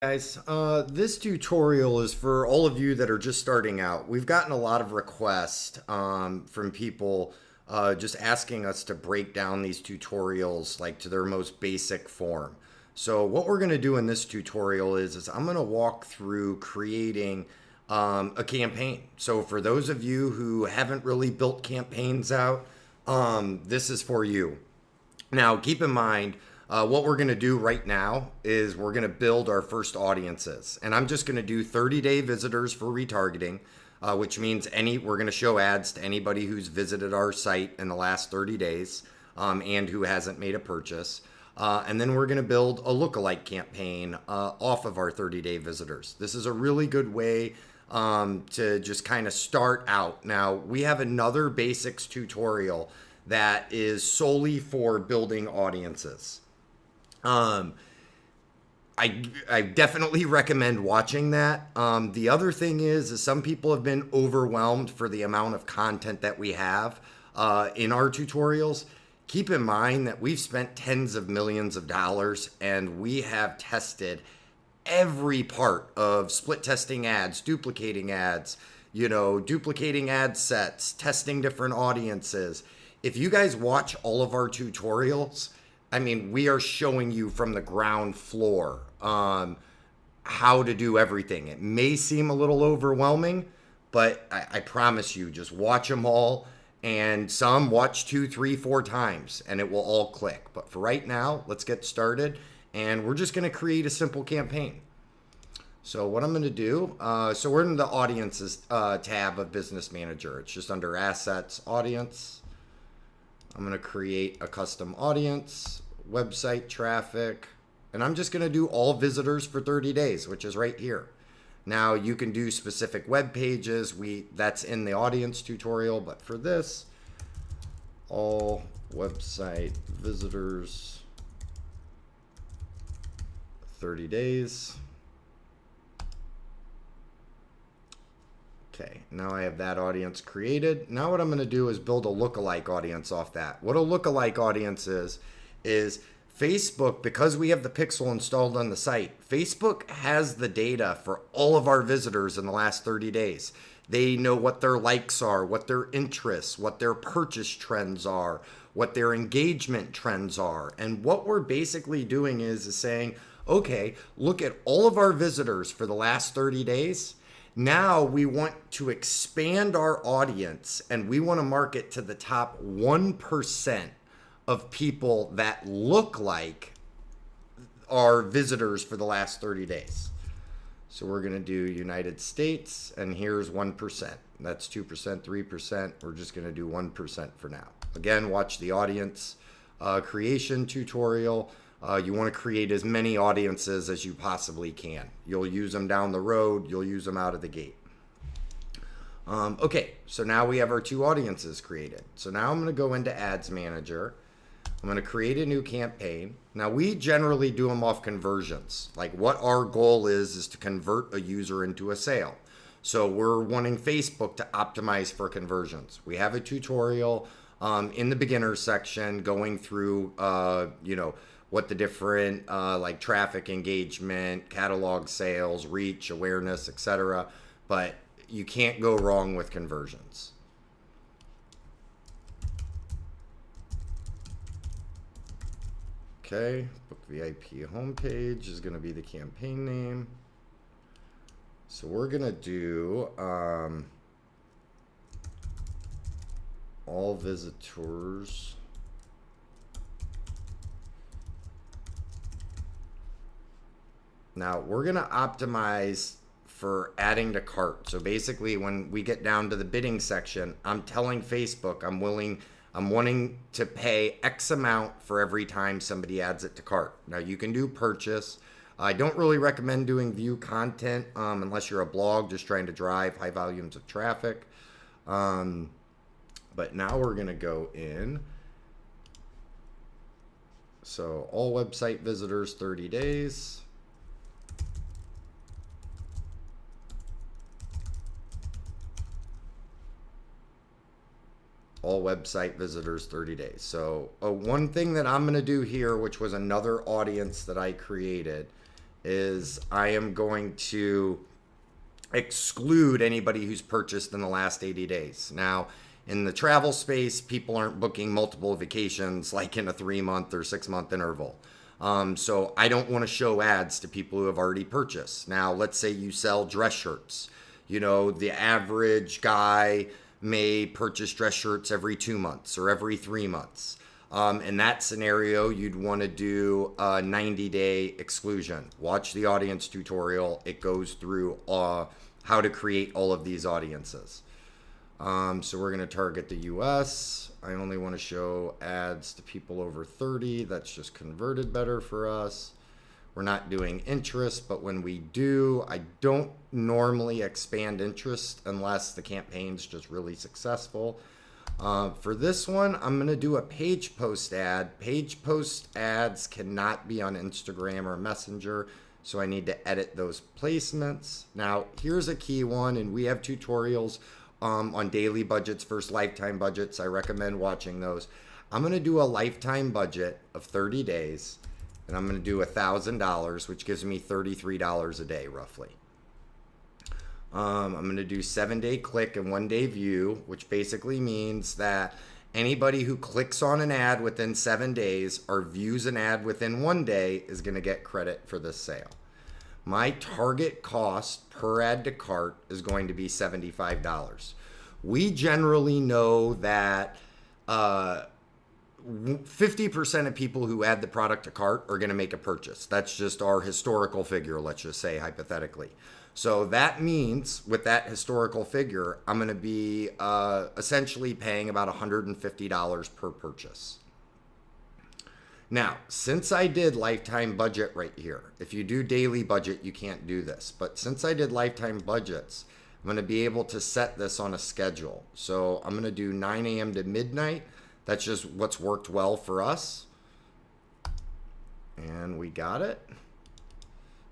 Guys, this tutorial is for all of you that are just starting out. We've gotten a lot of requests from people just asking us to break down these tutorials like to their most basic form. So what we're going to do in this tutorial is I'm going to walk through creating a campaign. So for those of you who haven't really built campaigns out, this is for you. Now, keep in mind, what we're going to do right now is we're going to build our first audiences. And I'm just going to do 30-day visitors for retargeting, which means we're going to show ads to anybody who's visited our site in the last 30 days and who hasn't made a purchase. And then we're going to build a lookalike campaign off of our 30-day visitors. This is a really good way to just kind of start out. Now, we have another basics tutorial that is solely for building audiences. I definitely recommend watching that. The other thing is some people have been overwhelmed for the amount of content that we have in our tutorials. Keep in mind that we've spent tens of millions of dollars and we have tested every part of split testing ads, duplicating ads, duplicating ad sets, testing different audiences. If you guys watch all of our tutorials, I mean, we are showing you from the ground floor how to do everything. It may seem a little overwhelming, but I promise you, just watch them all. And some watch 2, 3, 4 times, and it will all click. But for right now, let's get started. And we're just going to create a simple campaign. So what I'm going to do, so we're in the Audiences tab of Business Manager. It's just under Assets, Audience. I'm going to create a custom audience, website traffic, and I'm just going to do all visitors for 30 days, which is right here. Now you can do specific web pages. That's in the audience tutorial, but for this, all website visitors, 30 days. Okay, now I have that audience created. Now what I'm going to do is build a lookalike audience off that. What a lookalike audience is Facebook, because we have the pixel installed on the site, Facebook has the data for all of our visitors in the last 30 days. They know what their likes are, what their interests, what their purchase trends are, what their engagement trends are. And what we're basically doing is saying, okay, look at all of our visitors for the last 30 days. Now we want to expand our audience and we want to market to the top 1% of people that look like our visitors for the last 30 days. So we're going to do United States, and here's 1%. That's 2%, 3%. We're just going to do 1% for now. Again, watch the audience creation tutorial. You want to create as many audiences as you possibly can. You'll use them down the road. You'll use them out of the gate. Okay, so now we have our 2 audiences created. So now I'm going to go into Ads Manager. I'm going to create a new campaign. Now we generally do them off conversions. Like what our goal is to convert a user into a sale. So we're wanting Facebook to optimize for conversions. We have a tutorial in the beginner section going through, what the different like traffic engagement, catalog sales, reach, awareness, etc. But you can't go wrong with conversions. Okay, Book VIP homepage is going to be the campaign name. So we're going to do all visitors. Now we're going to optimize for adding to cart. So basically when we get down to the bidding section, I'm telling Facebook I'm wanting to pay X amount for every time somebody adds it to cart. Now you can do purchase. I don't really recommend doing view content unless you're a blog just trying to drive high volumes of traffic. But now we're going to go in. So all website visitors 30 days. All website visitors 30 days. So one thing that I'm going to do here, which was another audience that I created, is I am going to exclude anybody who's purchased in the last 80 days. Now, in the travel space, people aren't booking multiple vacations like in a 3-month or 6-month interval. So I don't want to show ads to people who have already purchased. Now, let's say you sell dress shirts. You know, the average guy may purchase dress shirts every 2 months or every 3 months. In that scenario, you'd want to do a 90-day exclusion. Watch the audience tutorial. It goes through how to create all of these audiences. So we're going to target the US. I only want to show ads to people over 30. That's just converted better for us. We're not doing interest, but when we do, I don't normally expand interest unless the campaign's just really successful. For this one, I'm going to do a page post ad. Page post ads cannot be on Instagram or Messenger, so I need to edit those placements. Now, here's a key one, and we have tutorials on daily budgets versus lifetime budgets. I recommend watching those. I'm going to do a lifetime budget of 30 days, and I'm going to do $1,000, which gives me $33 a day, roughly. I'm going to do 7-day click and 1-day view, which basically means that anybody who clicks on an ad within 7 days or views an ad within 1 day is going to get credit for this sale. My target cost per add to cart is going to be $75. We generally know that 50% of people who add the product to cart are going to make a purchase. That's just our historical figure, let's just say hypothetically. So that means with that historical figure, I'm going to be essentially paying about $150 per purchase. Now, since I did lifetime budget right here, if you do daily budget, you can't do this. But since I did lifetime budgets, I'm going to be able to set this on a schedule. So I'm going to do 9 a.m. to midnight. That's just what's worked well for us. And we got it.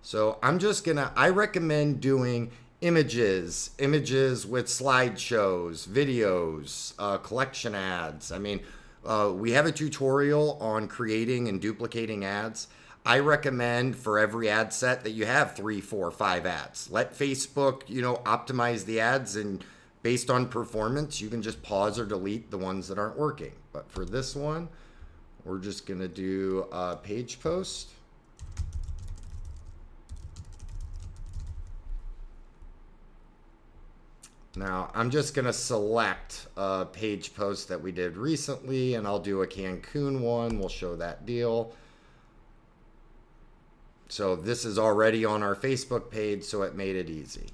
So I'm just going to, I recommend doing images with slideshows, videos, collection ads. I mean, we have a tutorial on creating and duplicating ads. I recommend for every ad set that you have 3, 4, 5 ads. Let Facebook, optimize the ads, and based on performance, you can just pause or delete the ones that aren't working. But for this one, we're just going to do a page post. Now, I'm just going to select a page post that we did recently, and I'll do a Cancun one. We'll show that deal. So this is already on our Facebook page, so it made it easy.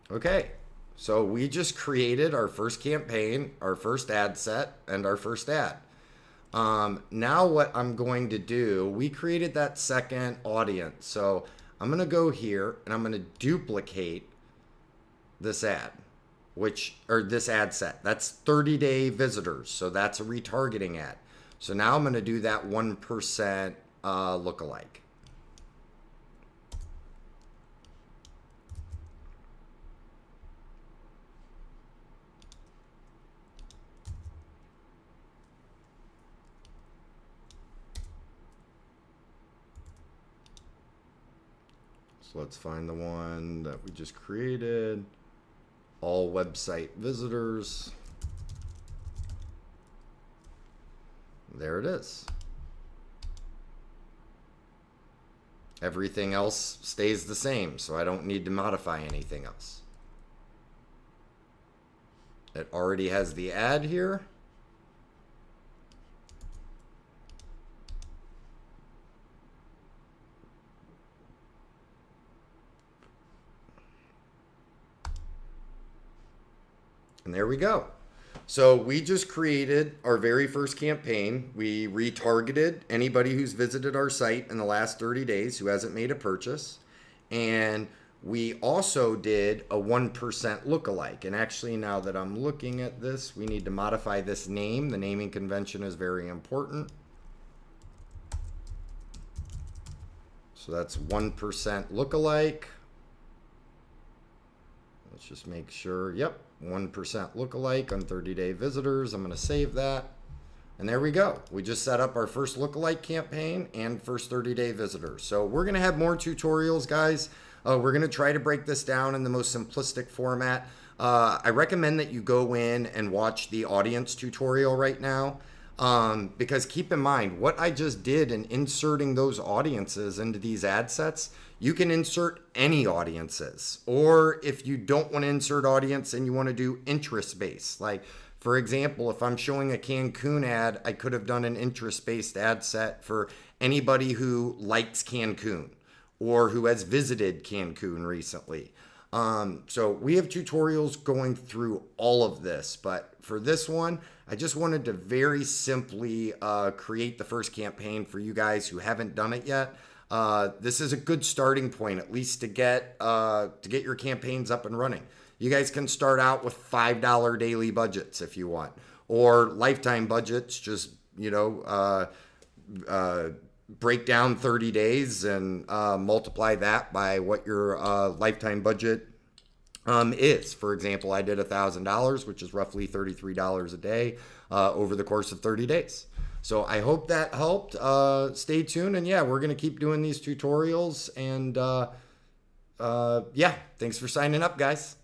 Okay, so we just created our first campaign, our first ad set, and our first ad. Now what I'm going to do, we created that second audience. So I'm going to go here and I'm going to duplicate this ad, or this ad set. That's 30-day visitors. So that's a retargeting ad. So now I'm going to do that 1% lookalike. So let's find the one that we just created. All website visitors. There it is. Everything else stays the same, so I don't need to modify anything else. It already has the ad here. And there we go. So we just created our very first campaign. We retargeted anybody who's visited our site in the last 30 days who hasn't made a purchase. And we also did a 1% lookalike. And actually, now that I'm looking at this, we need to modify this name. The naming convention is very important. So that's 1% lookalike. Let's just make sure. Yep. 1% lookalike on 30-day visitors. I'm going to save that. And there we go. We just set up our first lookalike campaign and first 30-day visitors. So we're going to have more tutorials, guys. We're going to try to break this down in the most simplistic format. I recommend that you go in and watch the audience tutorial right now. Because keep in mind, what I just did in inserting those audiences into these ad sets, you can insert any audiences. Or if you don't want to insert audience and you want to do interest-based, like for example, if I'm showing a Cancun ad, I could have done an interest-based ad set for anybody who likes Cancun or who has visited Cancun recently. So we have tutorials going through all of this, but for this one, I just wanted to very simply create the first campaign for you guys who haven't done it yet. This is a good starting point, at least to get your campaigns up and running. You guys can start out with $5 daily budgets if you want, or lifetime budgets. Just break down 30 days and multiply that by what your lifetime budget is. For example, I did $1,000, which is roughly $33 a day over the course of 30 days. So I hope that helped. Stay tuned, and yeah, we're gonna keep doing these tutorials. And yeah, thanks for signing up, guys.